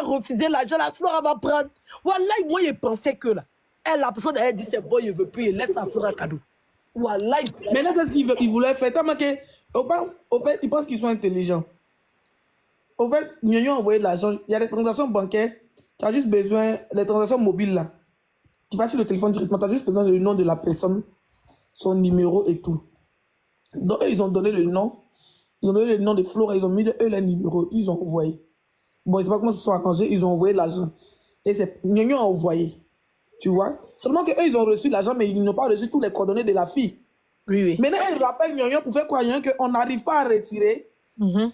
refuser l'argent, la Flora va prendre. Voilà, moi, je pensais que là, elle, la personne, elle dit c'est bon, je ne veux plus, il laisse la Flora cadeau. Voilà. Maintenant, c'est ce qu'ils voulaient faire. Tellement que, au fait, ils pensent qu'ils sont intelligents. Au fait, Nyonyo a envoyé de l'argent. Il y a des transactions bancaires. Tu as juste besoin, les transactions mobiles là. Tu vas sur le téléphone directement, tu as juste besoin du nom de la personne, son numéro et tout. Donc, eux, ils ont donné le nom. Ils ont donné le nom de Flora, ils ont mis eux les numéros, ils ont envoyé. Bon, je ne sais pas comment ils se sont arrangés, ils ont envoyé l'argent. Et c'est Nyonyo a envoyé. Tu vois? Seulement qu'eux, ils ont reçu l'argent, mais ils n'ont pas reçu tous les coordonnées de la fille. Oui, oui. Maintenant, ils rappellent Nyonyo pour faire croire qu'on n'arrive pas à retirer.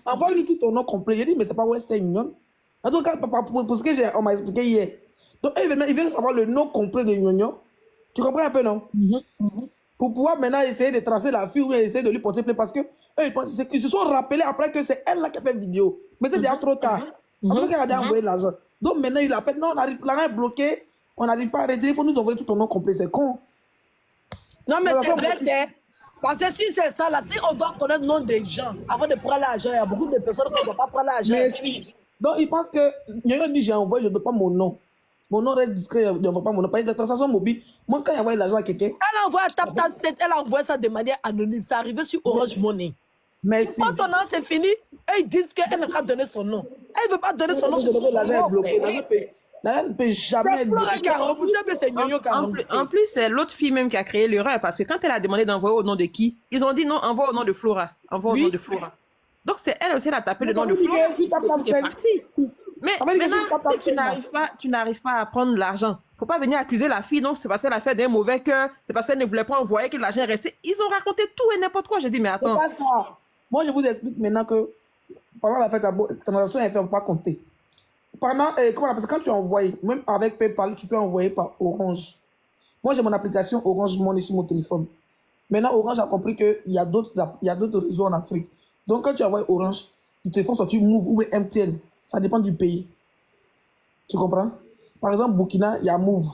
Envoie-lui tout ton nom complet. J'ai dit, mais c'est pas Western Union. En tout cas, pour ce que on m'a expliqué hier. Donc, ils veulent savoir le nom complet de Nyonyo. Tu comprends un peu, non? Pour pouvoir maintenant essayer de tracer la fille ou essayer de lui porter plainte parce que eux, ils se sont rappelés après que c'est elle là qui a fait vidéo. Mais c'est déjà trop tard. Après qu'elle a déjà envoyé l'argent. Donc maintenant, il appelle, non, l'argent est bloqué, on n'arrive pas à retirer, il faut nous envoyer tout ton nom complet. C'est con. Non, mais c'est bête, hein. Parce que si c'est ça, là, si on doit connaître le nom des gens avant de prendre l'argent, il y a beaucoup de personnes qui ne doivent pas prendre l'argent. Mais si. Donc, ils pensent que Nyonyo dit j'ai envoyé, je ne donne pas mon nom. Mon nom reste discret, je n'envoie pas mon nom. Parce que des transactions mobiles, moi, quand il envoie l'argent à quelqu'un. Elle envoie elle envoie ça de manière anonyme. Ça arrivé sur Orange Money. Merci. Quand ton nom, c'est fini, et ils disent qu'elle n'a pas donné son nom. Elle ne veut pas donner son nom. L'argent est bloqué. L'argent ne peut jamais être bloqué. En plus, c'est l'autre fille même qui a créé l'erreur parce que quand elle a demandé d'envoyer au nom de qui, ils ont dit non, envoie au nom de Flora. Envoie au nom de Flora. Donc c'est elle aussi, elle a tapé le nom de Flora. C'est parti. Mais maintenant, si tu n'arrives pas à prendre l'argent, faut pas venir accuser la fille, non, c'est parce qu'elle a fait d'un mauvais cœur, c'est parce qu'elle ne voulait pas envoyer que l'argent est resté. Ils ont raconté tout et n'importe quoi. J'ai dit, mais attends. C'est pas ça. Moi, je vous explique maintenant que pendant la fête, la transaction, elle ne fait pas compter. Pendant, parce que quand tu envoies, même avec PayPal, tu peux envoyer par Orange. Moi, j'ai mon application Orange Money sur mon téléphone. Maintenant, Orange a compris qu'il y a d'autres réseaux en Afrique. Donc, quand tu envoies Orange, ils te font sortir Move ou MTN. Ça dépend du pays. Tu comprends? Par exemple, Burkina, il y a Move.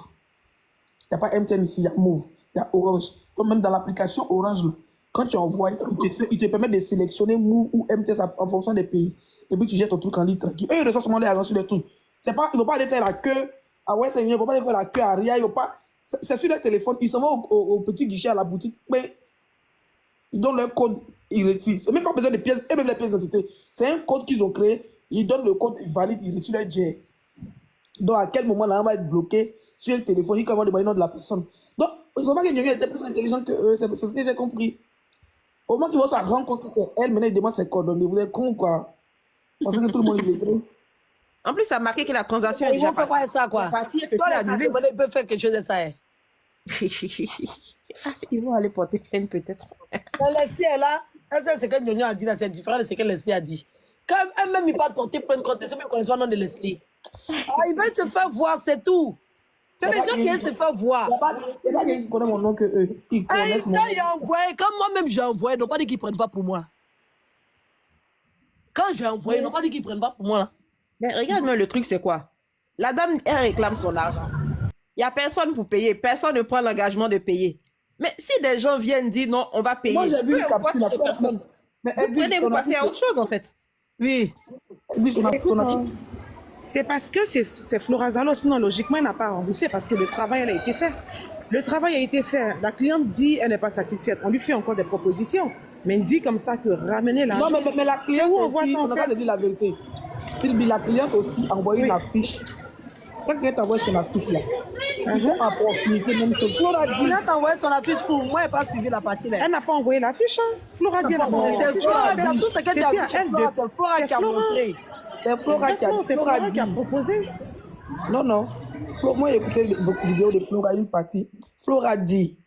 Il n'y a pas MTN ici, il y a Move. Il y a Orange. Donc, même dans l'application Orange, là, quand tu envoies, il te permet de sélectionner Move ou MTN en fonction des pays. Et puis, tu jettes ton truc en ligne tranquille. Et ils reçoivent seulement les agents sur les trucs. Ils ne vont pas aller faire la queue à West Union, ils ne vont pas aller faire la queue à Ria. C'est sur le téléphone. Ils s'en vont au petit guichet à la boutique. Mais ils donnent leur code, ils retirent. C'est même pas besoin de pièces, et même les pièces d'identité. C'est un code qu'ils ont créé. Ils donnent le code, ils valident, ils retirent leur jet. Donc, à quel moment là, on va être bloqué sur un téléphone, ils vont demander le nom de la personne. Donc, ils ne sont pas que Nyonyo était plus intelligent que eux. C'est ce que j'ai compris. Au moment qu'ils vont se rendre compte que c'est elle, maintenant ils demandent ses coordonnées. Vous êtes con ou quoi? Parce que tout le monde est lettré. En plus, ça a marqué que la transaction est déjà partie. Ils vont faire ça, quoi. Ils peuvent faire quelque chose de ça. Ils vont aller porter plainte peut-être. Leslie, là, c'est ce que Nyonyo a dit, c'est différent de ce que Leslie a dit. Quand elle-même, il va porter plainte contre ceux qui ne connaissent pas le nom de Leslie. Ils veulent se faire voir, c'est tout. C'est les gens qui veulent se faire voir. Il n'y a pas quelqu'un qui connaît mon nom que eux. Ils connaissent mon nom. Quand moi-même j'ai envoyé, ils n'ont pas dit qu'ils ne prennent pas pour moi. Quand j'ai envoyé, ils n'ont pas dit qu'ils ne prennent pas pour moi. Là. Mais regarde-moi, le truc, c'est quoi? La dame, elle réclame son argent. Il n'y a personne pour payer. Personne ne prend l'engagement de payer. Mais si des gens viennent dire non, on va payer. Moi, j'ai vu une capture de personne. Vous prenez, vous passez à autre chose, en fait. Oui. C'est parce que c'est Flora Zalo, sinon logiquement, elle n'a pas remboursé parce que le travail, elle a été fait. Le travail a été fait. La cliente dit elle n'est pas satisfaite. On lui fait encore des propositions. Mais elle dit comme ça que ramener l'argent. Non, mais la cliente où on voit ça, on n'a pas dit la vérité. La cliente aussi a envoyé une affiche. Quand elle t'envoie son affiche là, ils vont à proximité, même chose. Flora dit. Elle t'a envoyé son affiche où moi, elle n'a pas suivi la partie là. Elle n'a pas envoyé l'affiche. Hein. Flora dit elle n'a pas envoyé l'affiche. C'est Flora qui a montré. C'est Flora qui a proposé. Non. Moi, j'ai écouté votre vidéo de Flora, une partie. Flora dit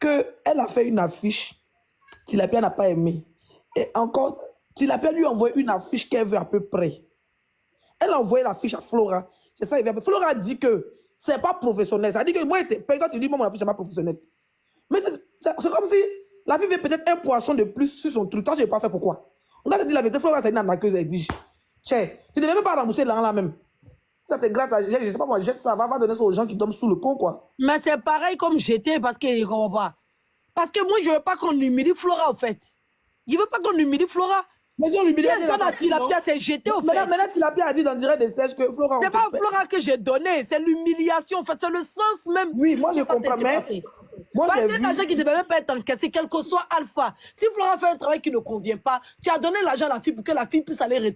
qu'elle a fait une affiche. Tilapia n'a pas aimé. Et encore, Tilapia lui a envoyé une affiche qu'elle veut à peu près. Elle a envoyé l'affiche à Flora. C'est ça, Flora dit que c'est pas professionnel. Ça dit que moi, quand tu dis moi, mon affiche n'est pas professionnelle. Mais c'est comme si la fille veut peut-être un poisson de plus sur son truc. Toi, je n'ai pas fait pourquoi. On a dit la vérité, Flora, c'est une arnaqueuse, elle dit. Cher, tu ne devais même pas rembourser l'argent là même. Ça te gratte, je ne sais pas moi, jette ça, va donner ça aux gens qui tombent sous le pont, quoi. Mais c'est pareil comme jeter parce qu'il ne comprend pas. Parce que moi, je ne veux pas qu'on humilie Flora, en fait. Je ne veux pas qu'on humilie Flora. Mais si on l'humilie, Qu'est-ce qu'on a dit, la pierre s'est jetée au fait. Maintenant, Tilapia a dit dans direct des sèches que Flora... C'est pas Flora que j'ai donné, c'est l'humiliation. En fait, c'est le sens même. Oui, moi je comprends, mais... Moi, parce que l'argent qui ne devait même pas être encaissé, quel que soit Alpha. Si Flora fait un travail qui ne convient pas, tu as donné l'argent à la fille pour que la fille puisse aller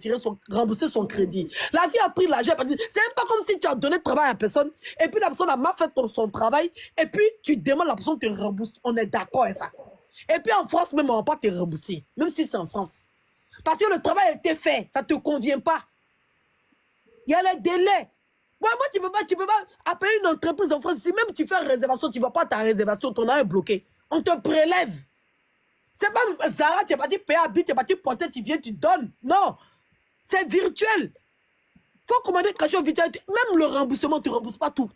rembourser son crédit. La fille a pris l'argent, c'est même pas comme si tu as donné le travail à la personne, et puis la personne a mal fait son travail, et puis tu demandes à la personne de te rembourser. On est d'accord avec ça. Et puis en France, même, on ne va pas te rembourser, même si c'est en France. Parce que le travail a été fait, ça ne te convient pas. Il y a les délais. Moi, tu peux pas appeler une entreprise en France. Si même tu fais une réservation, tu ne vas pas ta réservation, ton argent est bloqué. On te prélève. C'est pas Zara, tu n'es pas dit payer à bit, tu n'es pas dit porter, tu viens, tu donnes. Non. C'est virtuel. Il faut commander quelque chose virtuel. Même le remboursement, tu ne rembourses pas tout.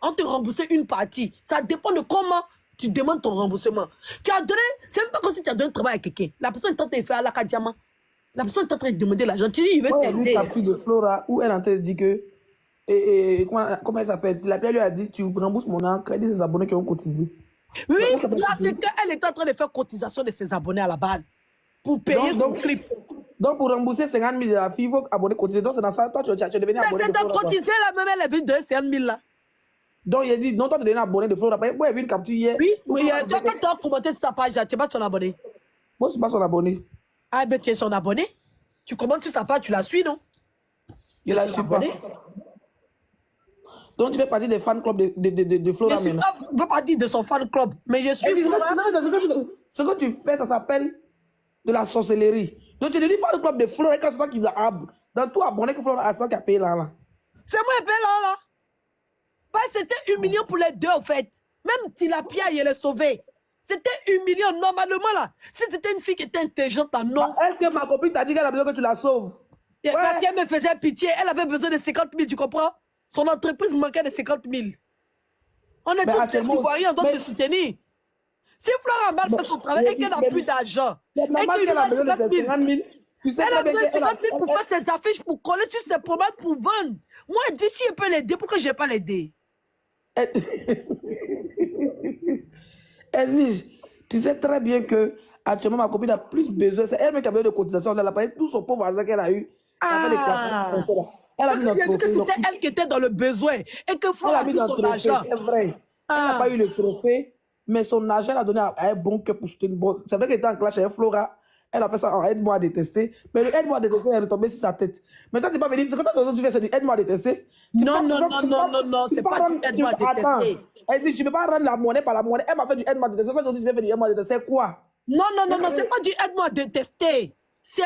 On te rembourse une partie. Ça dépend de comment tu demandes ton remboursement. Tu as donné, c'est même pas comme si tu as donné le travail à quelqu'un. La personne est en train de faire à la diamant. La personne est en train de demander l'argent. Tu dis, il veut t'aider. Moi, j'ai vu de Flora où elle est en train de dire que, comment elle s'appelle? La pierre lui a dit, tu rembourses mon an, crédit ses abonnés qui ont cotisé. Oui, là, c'est qu'elle est en train de faire cotisation de ses abonnés à la base. Pour payer son clip. Donc, pour rembourser 50 000 de la fille, il faut abonner cotiser. Donc, c'est dans ça, toi, tu es devenu abonné de Flora. Mais c'est de cotiser là, même elle est venue de 50 000 là. Donc, il a dit, non, toi, tu es devenu abonné de Flora. Moi, j'ai vu une capture hier. Oui, mais toi, quand tu as commenté sur sa page, tu n'es pas son abonné. Moi, je ne suis pas son abonné. Ah, mais tu es son abonné. Tu commentes sur sa page, tu la suis, non? Je la suis pas. Donc, tu fais partie des fan clubs de Flora maintenant. Je ne fais pas partie de son fan club, mais je suis Flora. Ce que tu fais, ça s'appelle de la sorcellerie. Donc, tu es devenu fan club de Flora et quand c'est toi qui l'as dans tout abonné que Flora a, c'est toi qui a payé là. C'est moi qui paye là. C'était humiliant pour les deux, en fait. Même Tilapia, il est sauvé. C'était humiliant, normalement, là. Si c'était une fille qui était intelligente, là, non. Est-ce que ma copine t'a dit qu'elle a besoin que tu la sauves? Parce qu'elle me faisait pitié. Elle avait besoin de 50 000, tu comprends? Son entreprise manquait de 50 000. On est tous des Ivoiriens, on doit se soutenir. Si Flora a mal fait son travail et qu'elle n'a plus d'argent, et qu'il lui reste 50 000, elle a besoin de 50 000 pour faire ses affiches, pour coller sur ses pomades, pour vendre. Moi, elle dit, si elle peut l'aider, pourquoi je ne vais pas l'aider? Edwige, tu sais très bien que actuellement ma copine a plus besoin. C'est elle-même qui a besoin de cotisation. Elle a payé tout son pauvre argent qu'elle a eu. Elle a mis dans que c'était elle qui était dans le besoin et que Flora a mis son argent. C'est vrai. Elle n'a pas eu le trophée, mais son argent l'a donné à un bon cœur pour jeter une bonne. C'est vrai qu'elle était en clash avec Flora. Elle a fait ça en aide-moi à détester. Mais le aide-moi à détester, elle est tombée sur sa tête. Mais toi, tu n'es pas venu. C'est quand tu fais ça, aide-moi à détester. Non, c'est pas du aide-moi à détester. Elle dit, tu ne peux pas rendre la monnaie par la monnaie. Elle m'a fait du aide-moi à détester. Quand tu fais du aide-moi à détester, c'est quoi? Non, c'est pas du aide-moi à détester. C'est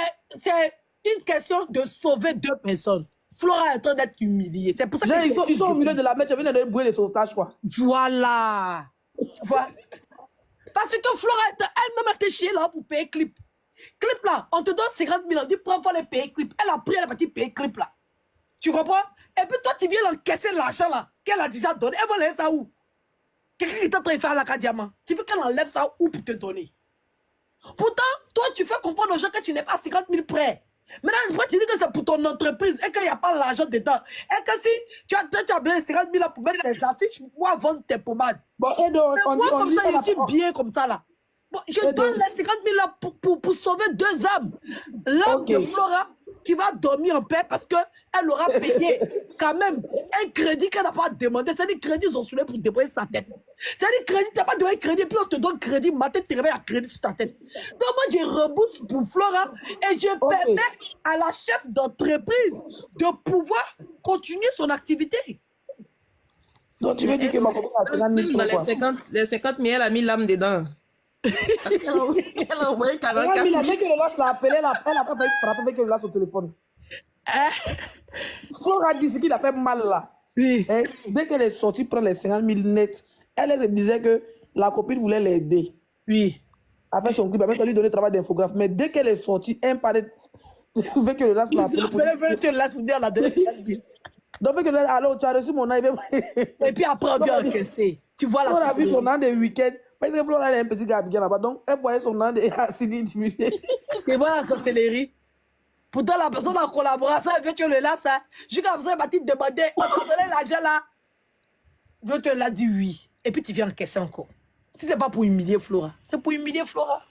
une question de sauver deux personnes. Flora est en train d'être humiliée. C'est pour ça ils sont au milieu de la mer. Tu viens de brûler les sauvetages, quoi. Voilà. Parce que Flora elle-même a été chiée là pour payer clip. Clip là, on te donne 50 000, on dit prends pas les payer clip. Elle a pris, elle a parti payer clip là. Tu comprends? Et puis toi, tu viens l'encaisser l'argent là, qu'elle a déjà donné. Elle va laisser ça où? Quelqu'un qui est en train de faire la diamant. Tu veux qu'elle enlève ça où pour te donner? Pourtant, toi, tu fais comprendre aux gens que tu n'es pas 50 000 prêts. Maintenant, tu dis que c'est pour ton entreprise et qu'il n'y a pas l'argent dedans. Et que si tu as bien 50 000 pour mettre des affiches pour vendre tes pommades. Bon, moi, comme ça, je suis bien comme ça là. Bon, je donne les 50 000 là pour sauver deux âmes. L'âme de Flora qui va dormir en paix parce qu'elle aura payé quand même un crédit qu'elle n'a pas demandé. C'est-à-dire crédit, ils ont soulevé pour déposer sa tête. C'est-à-dire crédit, tu n'as pas demandé crédit, puis on te donne crédit, ma tête, tu réveilles à crédit sur ta tête. Donc moi, je rembourse pour Flora et je permets à la chef d'entreprise de pouvoir continuer son activité. Donc tu veux dire que ma copine a 50 000 dans les 50 000, elle a mis l'âme dedans. Elle a envoyé 44 000. Dès que le lâche l'a appelé, elle a pas failli frapper avec le lâche au téléphone. Flora a dit ce qu'il a fait mal là. Oui. Dès qu'elle est sortie prendre les 50 000 nets, elle se disait que la copine voulait l'aider. Oui. A fait son clip, elle a lui donné le travail d'infographe. Mais dès qu'elle est sortie, elle parlait. Veut que le lâche l'a appelé. Elle veut lâche pour dire la donné 50 000. Donc, alors, tu as reçu mon nom. Et puis après, on vient encaisser. Tu vois la on a vu son nom de week-end. Parce que Flora, elle a un petit gars bien là-bas. Donc, elle voyait son nom de Sidi diminuer. Tu vois la sorcellerie. Pourtant, la personne en collaboration, elle veut que le lasse. Jusqu'à la personne, elle va te demander, on t'a donné l'argent là. Je te l'a dit oui. Et puis, tu viens encaisser encore. Si ce n'est pas pour humilier Flora, c'est pour humilier Flora.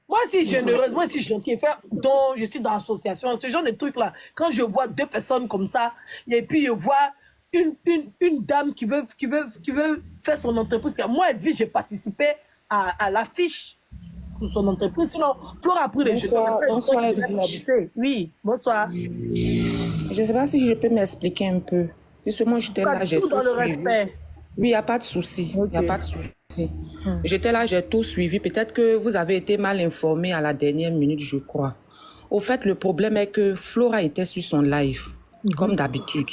Moi, si je suis généreuse, moi, si je suis gentille, donc je suis dans l'association, ce genre de trucs-là, quand je vois deux personnes comme ça, et puis je vois une dame qui veut faire son entreprise, moi, Edwige, j'ai participé à l'affiche de son entreprise. Sinon, Flora a pris les jeux. Bonsoir, Edwige. Oui, bonsoir. Je ne sais pas si je peux m'expliquer un peu. Puisque moi, j'étais là, j'ai tout dans le suivi. respect. Oui, il n'y a pas de souci. Il n'y a pas de souci. J'étais là, j'ai tout suivi. Peut-être que vous avez été mal informé à la dernière minute, je crois. Au fait, le problème est que Flora était sur son live, comme d'habitude.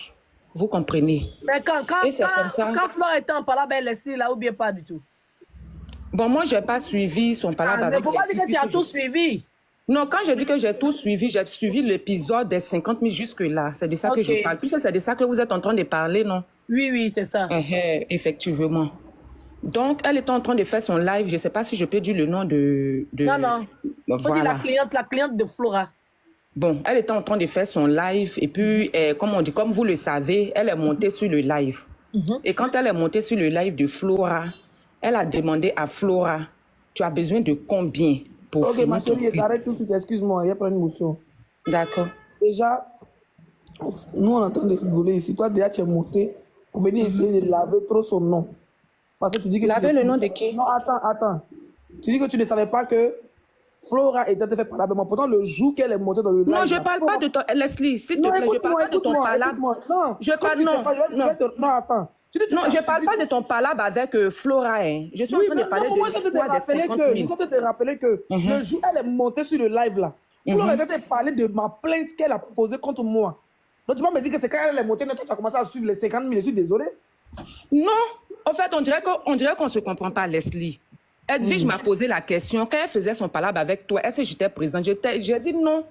Vous comprenez? Mais quand Flora était en palabre, elle Leslie là ou bien pas du tout? Bon, moi, je n'ai pas suivi son palabre avec Leslie. Mais il ne faut pas dire que tu as tout suivi. Non, quand je dis que j'ai tout suivi, j'ai suivi l'épisode des 50 000 jusque-là. C'est de ça que je parle. Puisque c'est de ça que vous êtes en train de parler, non? Oui, c'est ça. Effectivement. Donc, elle était en train de faire son live. Je ne sais pas si je peux dire le nom de... Non. Bon, faut dire la cliente de Flora. Bon, elle était en train de faire son live. Et puis, comme vous le savez, elle est montée sur le live. Et quand elle est montée sur le live de Flora, elle a demandé à Flora, tu as besoin de combien pour finir ma chérie, arrête tout de suite, excuse-moi, il y a pas une émotion. D'accord. Déjà, nous, on est en train de rigoler ici. Toi, déjà, tu es monté pour venir essayer de laver trop son nom. Parce que tu dis que... Laver le nom de qui? Non, attends. Tu dis que tu ne savais pas que Flora était fait par là. Pourtant, le jour qu'elle est montée dans le live... Non, je ne parle pas de ton... Leslie, s'il te plaît, je ne parle pas de ton palabre. Non, je parle... Non, attends. Non, je ne parle pas de ton palabre avec Flora. Hein. Je suis en train de parler de l'histoire des 50 000. Je suis te rappeler que le jour où elle est montée sur le live là, Flora était parler de ma plainte qu'elle a posée contre moi. Donc tu vas me dire que c'est quand elle est montée, toi tu as commencé à suivre les 50 000, je suis désolé. Non, en fait, on dirait qu'on ne se comprend pas, Leslie. Edwige m'a posé la question, quand elle faisait son palabre avec toi, est-ce que j'étais présente? J'ai dit non.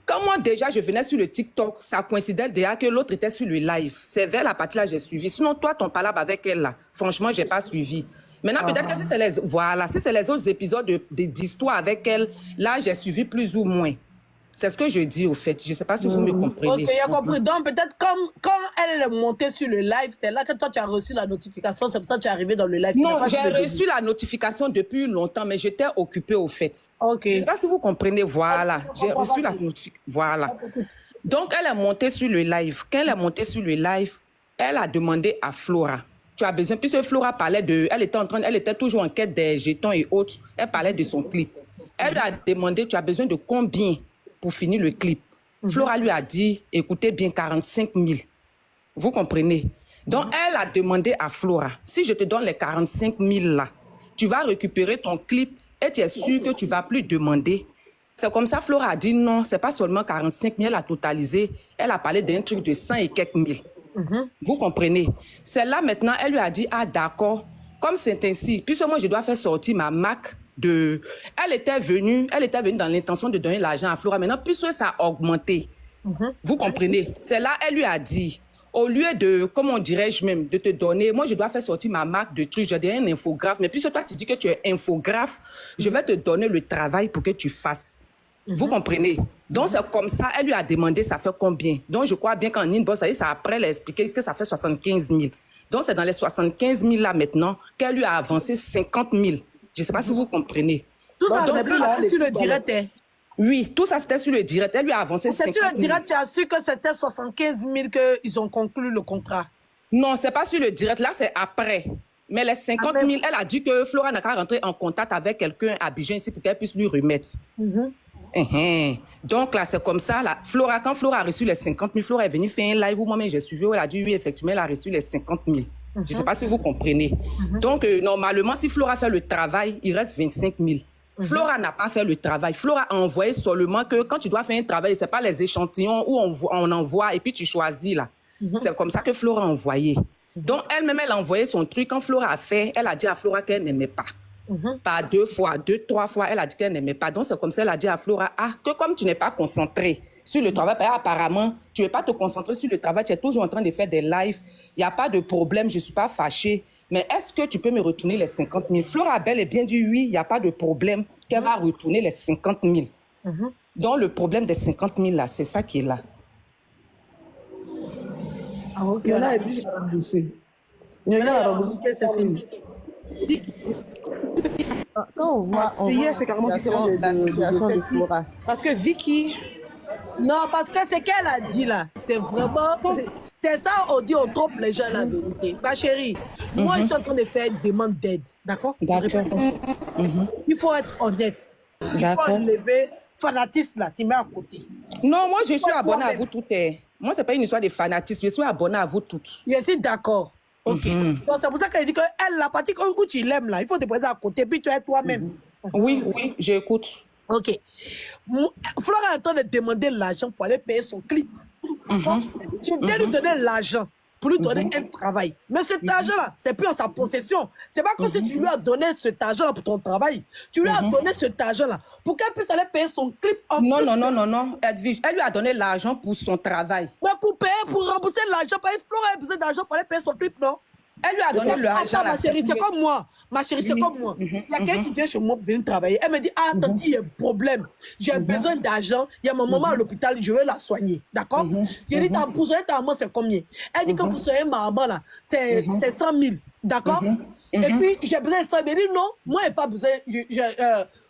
Quand moi, déjà, je venais sur le TikTok, ça coïncidait déjà que l'autre était sur le live. C'est vers la partie là j'ai suivi. Sinon, toi, ton palabre avec elle, là, franchement, je n'ai pas suivi. Maintenant, peut-être que si c'est les autres épisodes d'histoire avec elle, là, j'ai suivi plus ou moins. C'est ce que je dis, au fait. Je ne sais pas si vous me comprenez. Ok, j'ai compris. Donc, peut-être quand elle est montée sur le live, c'est là que toi, tu as reçu la notification. C'est pour ça que tu es arrivé dans le live. Non, j'ai reçu la notification depuis longtemps, mais j'étais occupée, au fait. Ok. Je ne sais pas si vous comprenez. Voilà. J'ai reçu la notification. Voilà. Donc, elle est montée sur le live. Quand elle est montée sur le live, elle a demandé à Flora. Tu as besoin, puisque Flora parlait de... Elle était toujours en quête des jetons et autres. Elle parlait de son clip. Elle lui a demandé, tu as besoin de combien pour finir le clip? Flora lui a dit, écoutez bien, 45 000. Vous comprenez? Donc, elle a demandé à Flora, si je te donne les 45 000 là, tu vas récupérer ton clip et tu es sûr que tu ne vas plus demander. C'est comme ça, Flora a dit non, ce n'est pas seulement 45 000, elle a totalisé. Elle a parlé d'un truc de 100 et quelques mille. Vous comprenez? C'est là maintenant, elle lui a dit, ah d'accord, comme c'est ainsi, puisque moi je dois faire sortir ma marque de... Elle était venue dans l'intention de donner l'argent à Flora. Maintenant, puisque ça a augmenté, vous comprenez? C'est là, elle lui a dit, au lieu de, comment dirais-je même, de te donner, moi je dois faire sortir ma marque de trucs, je dirais un infographe, mais puisque toi tu dis que tu es infographe, je vais te donner le travail pour que tu fasses. Vous comprenez? Donc, c'est comme ça, elle lui a demandé ça fait combien. Donc, je crois bien qu'en inbox, ça après, elle a expliqué que ça fait 75 000. Donc, c'est dans les 75 000 là maintenant qu'elle lui a avancé 50 000. Je ne sais pas si vous comprenez. Tout ça, c'était sur le direct. Oui, tout ça, c'était sur le direct. Elle lui a avancé 50 000. C'est sur le direct, tu as su que c'était 75 000 qu'ils ont conclu le contrat. Non, ce n'est pas sur le direct. Là, c'est après. Mais les 50 000, elle a dit que Flora n'a qu'à rentrer en contact avec quelqu'un à Abidjan ici pour qu'elle puisse lui remettre. Donc là, c'est comme ça. Là. Quand Flora a reçu les 50 000, Flora est venue faire un live où moi-même j'ai suivi. Elle a dit oui, effectivement, elle a reçu les 50 000. Je ne sais pas si vous comprenez. Donc, normalement, si Flora fait le travail, il reste 25 000. Flora n'a pas fait le travail. Flora a envoyé seulement que quand tu dois faire un travail, ce n'est pas les échantillons où on envoie et puis tu choisis là. C'est comme ça que Flora a envoyé. Donc, elle-même, elle a envoyé son truc. Quand Flora a fait, elle a dit à Flora qu'elle n'aimait pas. Pas 2 fois, 2, 3 fois, elle a dit qu'elle n'aimait pas. Donc, c'est comme ça, elle a dit à Flora, que comme tu n'es pas concentré sur le travail, apparemment, tu ne veux pas te concentrer sur le travail, tu es toujours en train de faire des lives, il n'y a pas de problème, je ne suis pas fâchée. Mais est-ce que tu peux me retourner les 50 000? Flora a bel et bien dit oui, il n'y a pas de problème, qu'elle va retourner les 50 000. Donc, le problème des 50 000, là, c'est ça qui est là. Ah, ok. Il y en a qui ont remboursé. Il y en a qui ont remboursé, c'est fini. Quand on voit Hier, c'est carrément différent la situation de Flora. Parce que Vicky, Non, parce que ce qu'elle a dit là, c'est vraiment... C'est ça, on dit, on trompe les gens la vérité. Ma chérie, moi, je suis en train de faire une demande d'aide, d'accord? D'accord. Il faut être honnête. Il faut D'accord. enlever fanatisme là, tu mets à côté. Non, moi, je suis abonnée à vous toutes. Moi, c'est pas une histoire de fanatisme. Je suis abonnée à vous toutes. Je suis d'accord. Ok. Donc, c'est pour ça qu'elle dit qu'elle, la partie où tu l'aimes là, il faut te poser à côté, puis tu es toi-même. Oui, oui, j'écoute. Ok. Flora est en train de demander l'argent pour aller payer son clip. D'accord? Tu viens lui donner l'argent pour lui donner un travail. Mais cet argent-là, c'est plus en sa possession. C'est pas comme si tu lui as donné cet argent-là pour ton travail. Tu lui as donné cet argent-là pour qu'elle puisse aller payer son clip en Non, plus. non, non, non, non. Edwige, elle lui a donné l'argent pour son travail. Mais pour payer, pour rembourser l'argent, parce que Flora a besoin d'argent pour aller payer son clip, non? Elle lui a donné l'argent. Attends, ma chérie, c'est comme moi. Ma chérie, c'est comme moi. Il y a quelqu'un qui vient chez moi pour venir travailler. Elle me dit, ah, attends, il y a un problème. J'ai besoin d'argent. Il y a ma maman à l'hôpital, je vais la soigner. D'accord? J'ai dit, pour soigner ta maman, c'est combien? Elle dit que pour soigner ma maman, là, c'est 100 000. D'accord? Et puis, j'ai besoin de 100 000. Elle dit, non, moi, je n'ai pas besoin.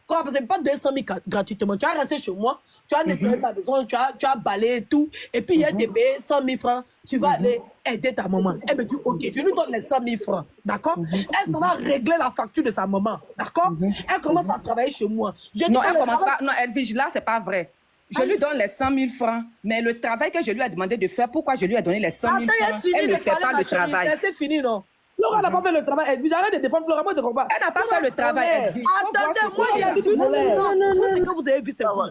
Quand je n'ai pas donné 100 000 gratuitement. Tu vas rester chez moi. Tu as nettoyé ma maison, tu as balayé et tout. Et puis, il a été payé 100 000 francs. Tu vas aller aider ta maman. Elle me dit, OK, je lui donne les 100 000 francs. D'accord? Elle va régler la facture de sa maman. D'accord? Elle commence à travailler chez moi. Non, elle commence pas. Non, Edwige, là, c'est pas vrai. Je lui donne les 100 000 francs. Mais le travail que je lui ai demandé de faire, pourquoi je lui ai donné les 100 000 francs? Elle ne fait pas le travail. C'est fini, non? Flora n'a pas fait le travail. Edwige, arrête de défendre Flora, moi je ne comprends pas. Elle n'a pas fait le travail, Edwige. Attendez, moi j'ai vu. Non, vous, ce que vous avez vu, c'est vous.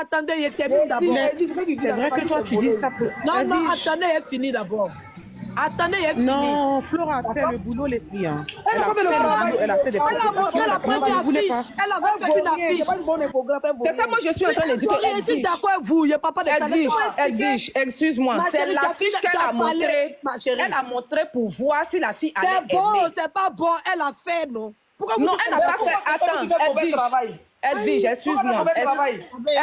Attendez, il termine d'abord. c'est vrai que toi, tu dis ça pour... Non, Edwige. attendez, il est fini d'abord. Attendez, il est fini. Non, Flora a fait le boulot, Leslie. Hein. Elle n'a pas fait le travail. Elle a fait des Elle a montré la première affiche. Elle avait fait une affiche. C'est ça, moi, je suis en train de dire Je suis d'accord avec vous, il n'y a pas de Edwige, excuse-moi. Ma C'est chérie, l'affiche tu as qu'elle a parlé, montrée. ma chérie. Elle a montré pour voir si la fille allait C'est bon, aimer. c'est pas bon, elle a fait, non? Pourquoi vous Non, dites elle n'a pas fait. Attends, Edwige, excuse-moi.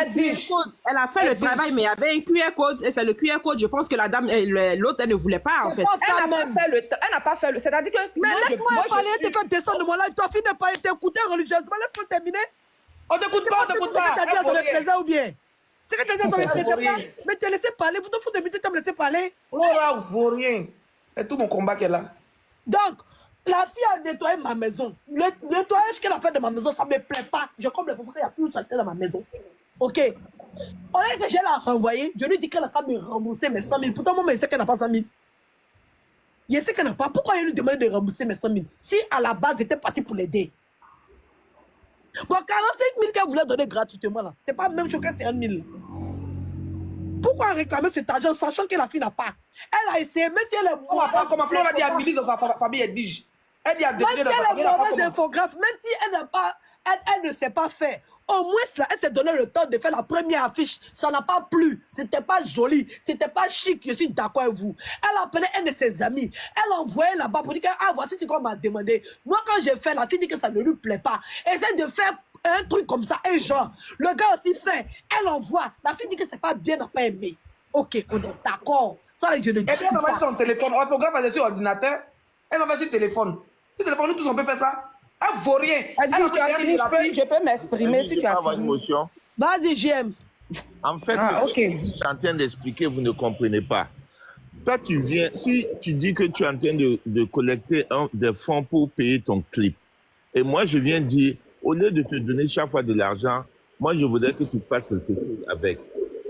Edwige, Elle a fait le travail, mais il y avait un QR code, et c'est le QR code, je pense que la dame, l'autre, elle ne voulait pas, en C'est fait. pas ça elle n'a même. pas fait le. Elle n'a pas fait le. C'est-à-dire que. Mais moi, laisse-moi moi, parler, je te faire descendre de mon live. Toi, fille n'est pas t'écouter religieusement. Laisse-moi terminer. On t'écoute pas, on t'écoute C'est que pas. t'as dit, ça me plaisait ou bien? C'est que t'as dit, ça me plaisait pas. Mais te laisser parler. Vous te foutez de me laisser parler. Flora vaut rien. C'est tout mon combat qu'elle a. Donc, la fille a nettoyé ma maison. Le nettoyage qu'elle a fait de ma maison, ça ne me plaît pas. Je comprends l'impression qu'il n'y a plus de saleté dans ma maison. Ok. Au lieu que je la renvoyée, je lui dis qu'elle n'a pas me rembourser mes 100 000. Pourtant, moi, je sais qu'elle n'a pas 100 000. Je sais qu'elle n'a pas. Pourquoi elle lui demande de rembourser mes 100 000? Si à la base, j'étais parti pour l'aider. Bon, 45 000 qu'elle voulait donner gratuitement, là, c'est pas la même chose que 50 000. Pourquoi réclamer cet argent sachant que la fille n'a pas? Elle a essayé, même si elle est mauvaise. Comme Flora dit à Billy dans sa famille Edwige. Elle dit à Même si elle est mauvaise infographe, même si elle n'a pas, elle ne sait pas faire. Au moins, là, elle s'est donné le temps de faire la première affiche. Ça n'a pas plu. C'était pas joli. C'était pas chic. Je suis d'accord avec vous. Elle a appelé un de ses amis. Elle a envoyé là-bas pour dire que, ah, voici ce qu'on m'a demandé. Moi, quand j'ai fait, la fille dit que ça ne lui plaît pas. Essaie de faire un truc comme ça, un genre. Le gars aussi fait. Elle envoie. La fille dit que c'est pas bien, n'a pas aimé. Ok, on est d'accord. Ça, je ne dis Elle pas. a envoyé son téléphone. On photographe, elle est sur ordinateur. Elle envoie sur le téléphone. Le téléphone, nous tous, on peut faire ça. Elle vaut rien. Edwige, tu as fini, je peux m'exprimer si tu as fini. Vas-y, JM. En fait, ok. je suis en train d'expliquer, vous ne comprenez pas. Toi, tu viens, si tu dis que tu es en train de collecter des fonds pour payer ton clip, et moi, je viens dire, au lieu de te donner chaque fois de l'argent, moi, je voudrais que tu fasses quelque chose avec.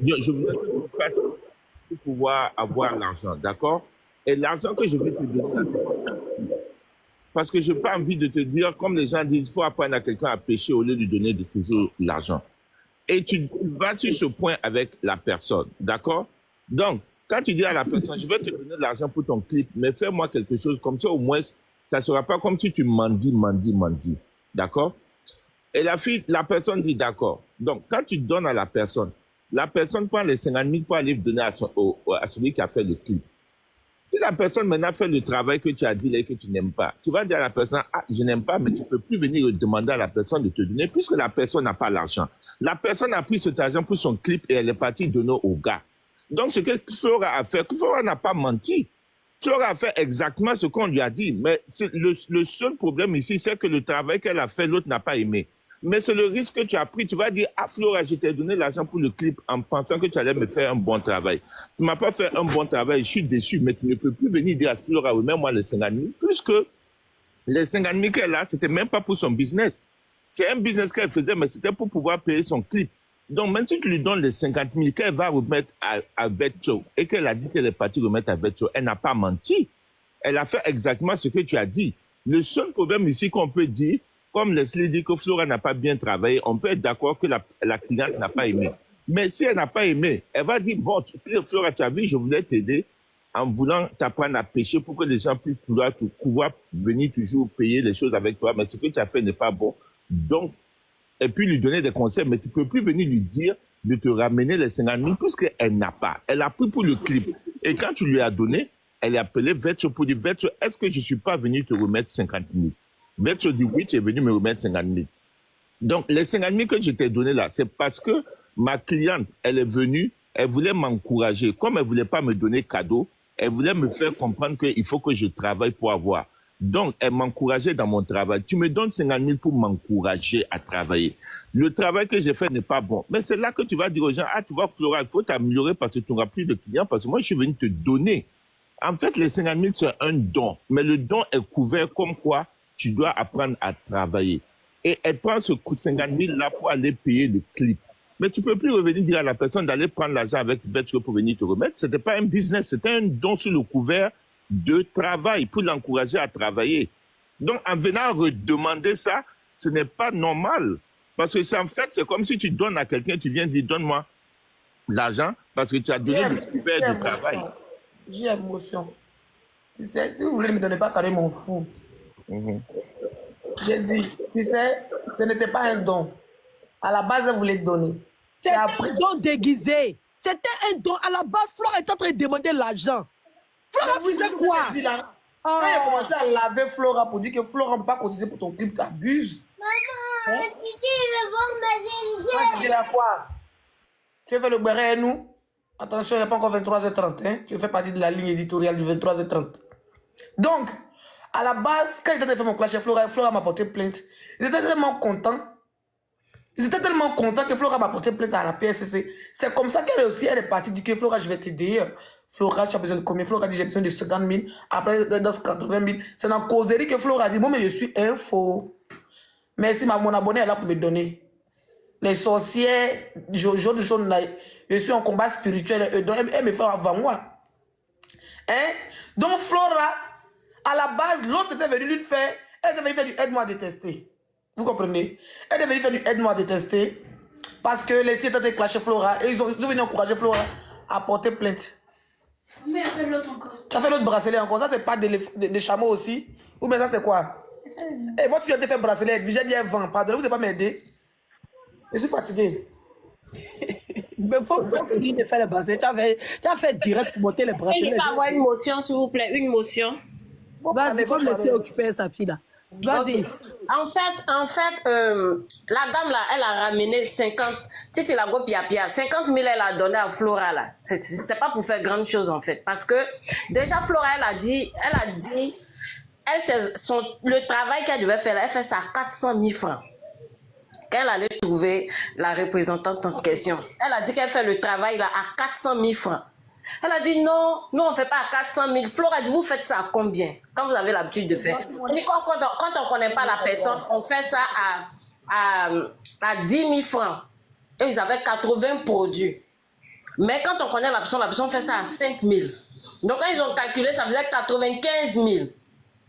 Je voudrais que tu fasses pour pouvoir avoir l'argent, d'accord? Et l'argent que je vais te donner, là, c'est pas ça. Parce que je n'ai pas envie de te dire, comme les gens disent, il faut apprendre à quelqu'un à pêcher au lieu de donner de toujours l'argent. Et tu vas sur ce point avec la personne, d'accord? Donc, quand tu dis à la personne, je vais te donner de l'argent pour ton clip, mais fais-moi quelque chose comme ça, au moins, ça ne sera pas comme si tu mendis, d'accord? Et la personne dit d'accord. Donc, quand tu donnes à la personne prend les 50 000 pour aller donner à celui qui a fait le clip. Si la personne maintenant fait le travail que tu as dit là et que tu n'aimes pas, tu vas dire à la personne, ah, je n'aime pas, mais tu ne peux plus venir demander à la personne de te donner puisque la personne n'a pas l'argent. La personne a pris cet argent pour son clip et elle est partie donner au gars. Donc, ce que Flora a fait, Flora n'a pas menti. Flora a fait exactement ce qu'on lui a dit. Mais le seul problème ici, c'est que le travail qu'elle a fait, l'autre n'a pas aimé. Mais c'est le risque que tu as pris. Tu vas dire, ah Flora, je t'ai donné l'argent pour le clip en pensant que tu allais me faire un bon travail. Tu ne m'as pas fait un bon travail, je suis déçu, mais tu ne peux plus venir dire à Flora, remets-moi les 50 000, puisque les 50 000 qu'elle a, ce n'était même pas pour son business. C'est un business qu'elle faisait, mais c'était pour pouvoir payer son clip. Donc, même si tu lui donnes les 50 000 qu'elle va remettre à Vetcho, et qu'elle a dit qu'elle est partie remettre à Vetcho, elle n'a pas menti. Elle a fait exactement ce que tu as dit. Le seul problème ici qu'on peut dire, comme Leslie dit que Flora n'a pas bien travaillé, on peut être d'accord que la cliente n'a pas aimé. Mais si elle n'a pas aimé, elle va dire, bon, Flora, tu as vu, je voulais t'aider en voulant t'apprendre à pêcher pour que les gens puissent pouvoir venir toujours payer les choses avec toi, mais ce que tu as fait n'est pas bon. Donc, et puis lui donner des conseils, mais tu ne peux plus venir lui dire de te ramener les 50 000 puisqu'elle n'a pas. Elle a pris pour le clip. Et quand tu lui as donné, elle a appelé Vetcho pour dire, Vetcho, est-ce que je ne suis pas venu te remettre 50 000? Vetcho dit, oui, tu es venu me remettre 50 000. Donc, les 50 000 que je t'ai donné là, c'est parce que ma cliente, elle est venue, elle voulait m'encourager. Comme elle ne voulait pas me donner cadeau, elle voulait me faire comprendre qu'il faut que je travaille pour avoir. Donc, elle m'encourageait dans mon travail. Tu me donnes 50 000 pour m'encourager à travailler. Le travail que j'ai fait n'est pas bon. Mais c'est là que tu vas dire aux gens, ah, tu vois, Flora, il faut t'améliorer parce que tu n'auras plus de clients, parce que moi, je suis venu te donner. En fait, les 50 000, c'est un don. Mais le don est couvert comme quoi tu dois apprendre à travailler. Et elle prend ce 50 000 là pour aller payer le clip. Mais tu ne peux plus revenir dire à la personne d'aller prendre l'argent avec Vetcho pour venir te remettre. Ce n'était pas un business, c'était un don sur le couvert de travail pour l'encourager à travailler. Donc, en venant redemander ça, ce n'est pas normal. Parce que en fait, c'est comme si tu donnes à quelqu'un, tu viens dire, donne-moi l'argent parce que tu as donné le couvert de travail. J'ai émotion. Tu sais, si vous voulez ne me donner pas carré mon fou. J'ai dit, tu sais, ce n'était pas un don. À la base, elle voulait te donner. C'était un don déguisé. C'était un don. À la base, Flora est en train de demander l'argent. Flora faisait quoi? Quand il a commencé à laver Flora pour dire que Flora n'a pas cotisé pour ton clip, tu abuses. Maman, il veut voir ma Tu dis là quoi? Tu fais le béret et nous? Attention, il n'est pas encore 23h30. Hein? Tu fais partie de la ligne éditoriale du 23h30. Donc, à la base, quand il était fait mon clash, Flora m'a porté plainte. Ils étaient tellement contents. Ils étaient tellement contents que Flora m'a porté plainte à la PSC. C'est comme ça qu'elle aussi, elle est partie, dit que Flora, je vais t'aider. Flora, tu as besoin de combien? Flora dit, j'ai besoin de 50 000. Après, dans 80 000. C'est dans causerie que Flora dit, bon, mais je suis un faux. Merci, mon abonné est là pour me donner. Les sorcières, je suis en combat spirituel. Elle me fait avant moi. Hein? Donc, Flora, à la base, l'autre était venu lui faire, elle était venue faire du aide-moi à détester. Vous comprenez? Elle est venue faire du aide-moi à détester parce que les sites étaient clashés Flora et ils ont venu encourager Flora à porter plainte. Mais elle fait l'autre encore. Tu as fait l'autre bracelet encore. Ça, c'est pas des chameaux aussi? Ou bien ça, c'est quoi? Et votre fille a été fait bracelet. J'ai bien vent. Pardon, vous ne pouvez pas m'aider. Je suis fatigué. Mais faut finir de faire les bracelets. Tu as fait direct pour monter les bracelets. Il va avoir une motion, s'il vous plaît. Une motion. Vas-y, comme laisser occuper sa fille là. Vas-y. Okay. En fait, la dame là, elle a ramené 50, Titi la go pia pia, 50 000 elle a donné à Flora là. C'était pas pour faire grande chose en fait. Parce que déjà Flora, elle a dit, le travail qu'elle devait faire, elle fait ça à 400 000 francs. Qu'elle allait trouver la représentante en question. Elle a dit qu'elle fait le travail là à 400 000 francs. Elle a dit non, nous on ne fait pas à 400 000. Flora dit, vous faites ça à combien? Quand vous avez l'habitude de faire. Quand on ne connaît pas la personne, on fait ça à 10 000 francs. Et ils avaient 80 produits. Mais quand on connaît la personne fait ça à 5 000. Donc quand ils ont calculé, ça faisait 95 000.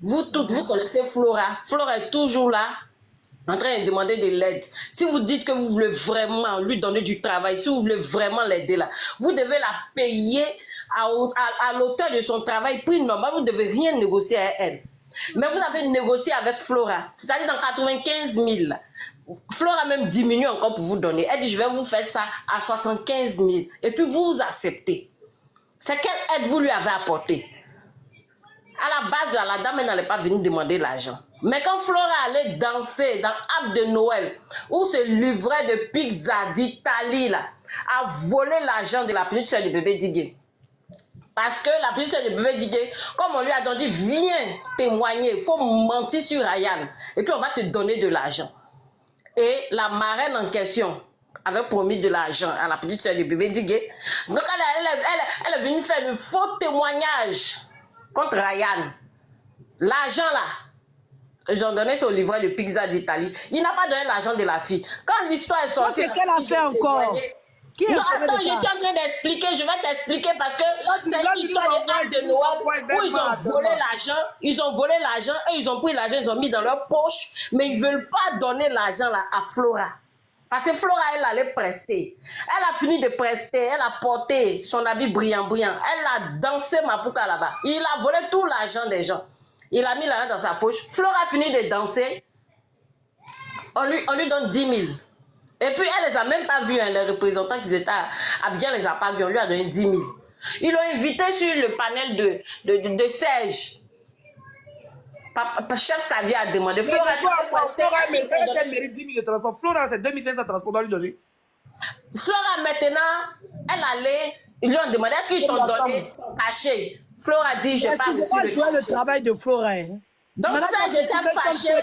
Vous toutes, vous connaissez Flora. Flora est toujours là, en train de demander de l'aide. Si vous dites que vous voulez vraiment lui donner du travail, si vous voulez vraiment l'aider là, vous devez la payer à l'auteur de son travail, prix normal, vous ne devez rien négocier à elle. Mais vous avez négocié avec Flora, c'est-à-dire dans 95 000. Flora même diminue encore pour vous donner. Elle dit, je vais vous faire ça à 75 000. Et puis vous acceptez. C'est quelle aide vous lui avez apporté? À la base, la dame n'allait pas venir demander l'argent. Mais quand Flora allait danser dans App de Noël, où ce livret de pizza d'Italie là, a volé l'argent de la petite soeur du bébé Didier. Parce que la petite soeur de bébé dit que, comme on lui a dit, viens témoigner, il faut mentir sur Ryan. Et puis on va te donner de l'argent. Et la marraine en question avait promis de l'argent à la petite soeur de bébé Digué. Donc elle est venue faire le faux témoignage contre Ryan. L'argent là, ils ont donné son livret de pizza d'Italie. Il n'a pas donné l'argent de la fille. Quand l'histoire est sortie... C'est qu'elle a fait encore. Non, attends, je suis en train d'expliquer, je vais t'expliquer parce que c'est une histoire de Noël où ils ont volé l'argent, et ils ont pris l'argent, ils ont mis dans leur poche, mais ils ne veulent pas donner l'argent là à Flora. Parce que Flora, elle allait prester. Elle a fini de prester, elle a porté son habit brillant. Elle a dansé Mapuka là-bas. Il a volé tout l'argent des gens. Il a mis l'argent dans sa poche. Flora a fini de danser. On lui donne 10 000. Et puis, elle les a même pas vus, hein, les représentants qui étaient à Abidjan les a pas vus. On lui a donné 10 000. Ils l'ont invité sur le panel de Serge. Chef Caviar a demandé. Flora, mérite 10 000 de transport. Flora, c'est 2500 transports dans lui donner. Flora, maintenant, ils lui ont demandé, est-ce qu'ils t'ont donné caché? Flora a dit, j'ai pas reçu le travail de Flora. Hein. Donc ça, j'étais fâchée.